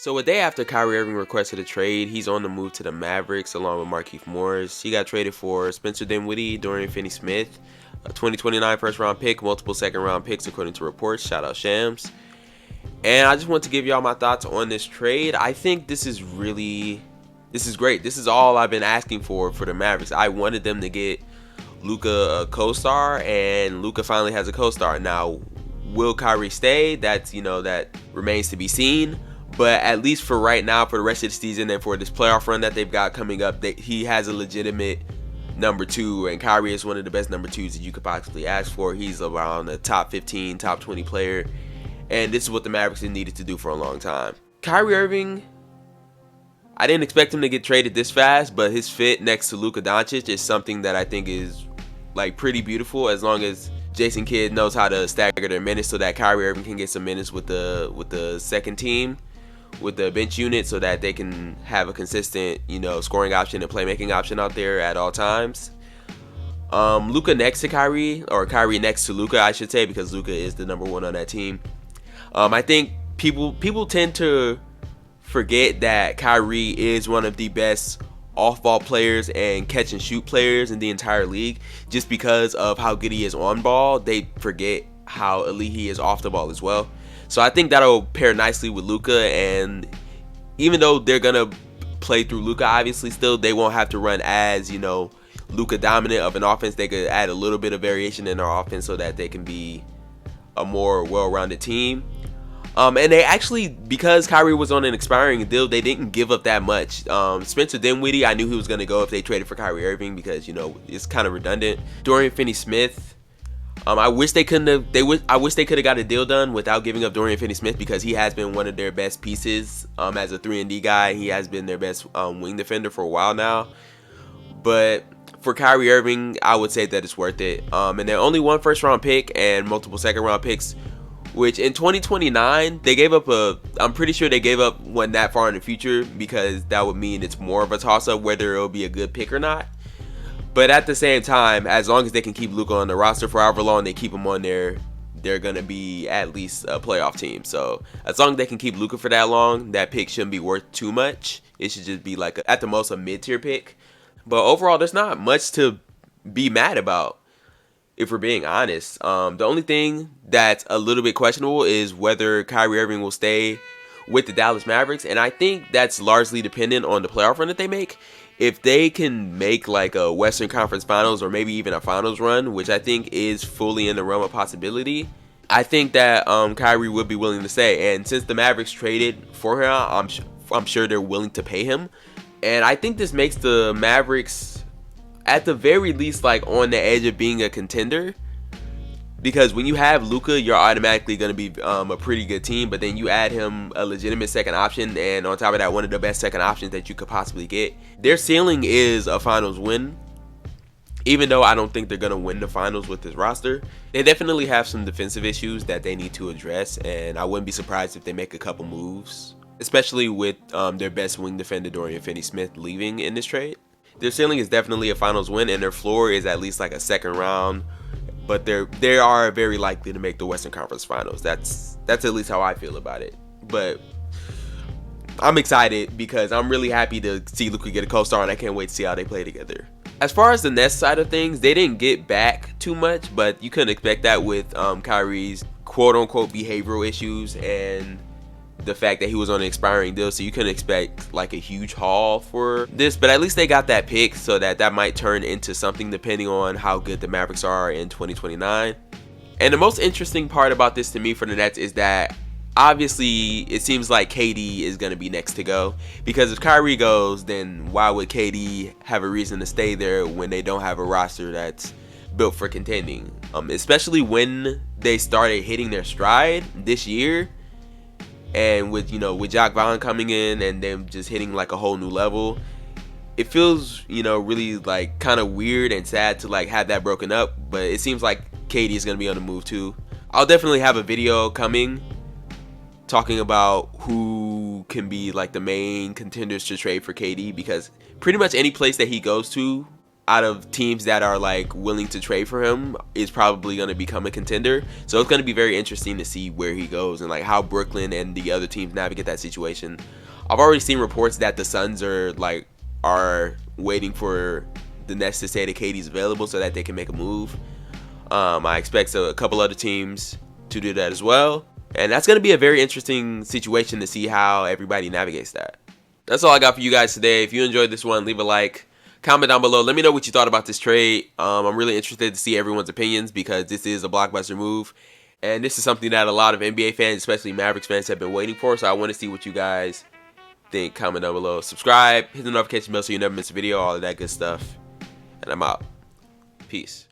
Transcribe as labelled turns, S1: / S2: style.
S1: So a day after Kyrie Irving requested a trade, he's on the move to the Mavericks along with Markieff Morris. He got traded for Spencer Dinwiddie, Dorian Finney-Smith, a 2029 first-round pick, multiple second-round picks according to reports. Shout out Shams. And I just want to give y'all my thoughts on this trade. I think this is great. This is all I've been asking for the Mavericks. I wanted them to get Luka a co-star, and Luka finally has a co-star. Now, will Kyrie stay? That remains to be seen. But at least for right now, for the rest of the season and for this playoff run that they've got coming up, he has a legitimate number two, and Kyrie is one of the best number twos that you could possibly ask for. He's around the top 15, top 20 player, and this is what the Mavericks have needed to do for a long time. Kyrie Irving, I didn't expect him to get traded this fast, but his fit next to Luka Doncic is something that I think is pretty beautiful, as long as Jason Kidd knows how to stagger their minutes so that Kyrie Irving can get some minutes with the second team, with the bench unit, so that they can have a consistent, scoring option and playmaking option out there at all times. Luka next to Kyrie, or Kyrie next to Luka, I should say, because Luka is the number one on that team. I think people tend to forget that Kyrie is one of the best off-ball players and catch-and-shoot players in the entire league. Just because of how good he is on ball, they forget how elite he is off the ball as well. So I think that'll pair nicely with Luka, and even though they're gonna play through Luka, obviously still they won't have to run as Luka dominant of an offense. They could add a little bit of variation in their offense so that they can be a more well-rounded team. And they actually, because Kyrie was on an expiring deal, they didn't give up that much. Spencer Dinwiddie, I knew he was gonna go if they traded for Kyrie Irving, because it's kind of redundant. Dorian Finney-Smith, I wish they could have got a deal done without giving up Dorian Finney-Smith, because he has been one of their best pieces as a 3-and-D guy. He has been their best wing defender for a while now. But for Kyrie Irving, I would say that it's worth it. And they're only one first-round pick and multiple second-round picks, which in 2029 they gave up I'm pretty sure they gave up one that far in the future, because that would mean it's more of a toss-up whether it'll be a good pick or not. But at the same time, as long as they can keep Luka on the roster for however long they keep him on there, they're going to be at least a playoff team. So as long as they can keep Luka for that long, that pick shouldn't be worth too much. It should just be at the most a mid-tier pick. But overall, there's not much to be mad about, if we're being honest. The only thing that's a little bit questionable is whether Kyrie Irving will stay with the Dallas Mavericks. And I think that's largely dependent on the playoff run that they make. If they can make a Western Conference Finals, or maybe even a Finals run, which I think is fully in the realm of possibility, I think that Kyrie would be willing to stay. And since the Mavericks traded for him, I'm sure they're willing to pay him. And I think this makes the Mavericks, at the very least, on the edge of being a contender. Because when you have Luka, you're automatically going to be a pretty good team. But then you add him a legitimate second option, and on top of that, one of the best second options that you could possibly get. Their ceiling is a finals win. Even though I don't think they're going to win the finals with this roster, they definitely have some defensive issues that they need to address. And I wouldn't be surprised if they make a couple moves, especially with their best wing defender, Dorian Finney-Smith, leaving in this trade. Their ceiling is definitely a finals win, and their floor is at least a second round. But they are very likely to make the Western Conference Finals. That's at least how I feel about it. But I'm excited because I'm really happy to see Luka get a co-star, and I can't wait to see how they play together. As far as the Nets side of things, they didn't get back too much, but you couldn't expect that with Kyrie's quote-unquote behavioral issues and the fact that he was on an expiring deal, so you couldn't expect a huge haul for this. But at least they got that pick, so that might turn into something depending on how good the Mavericks are in 2029. And the most interesting part about this to me for the Nets is that obviously it seems like KD is going to be next to go, because if Kyrie goes, then why would KD have a reason to stay there when they don't have a roster that's built for contending, especially when they started hitting their stride this year. And with Jacques Vaughn coming in and them just hitting a whole new level, it feels really kind of weird and sad to have that broken up. But it seems like KD is gonna be on the move too. I'll definitely have a video coming talking about who can be the main contenders to trade for KD, because pretty much any place that he goes to out of teams that are like willing to trade for him is probably going to become a contender. So it's going to be very interesting to see where he goes and like how Brooklyn and the other teams navigate that situation. I've already seen reports that the Suns are waiting for the Nets to say that KD's available so that they can make a move. I expect a couple other teams to do that as well. And that's going to be a very interesting situation to see how everybody navigates that. That's all I got for you guys today. If you enjoyed this one, leave a like. Comment down below. Let me know what you thought about this trade. I'm really interested to see everyone's opinions because this is a blockbuster move. And this is something that a lot of NBA fans, especially Mavericks fans, have been waiting for. So I want to see what you guys think. Comment down below. Subscribe. Hit the notification bell so you never miss a video. All of that good stuff. And I'm out. Peace.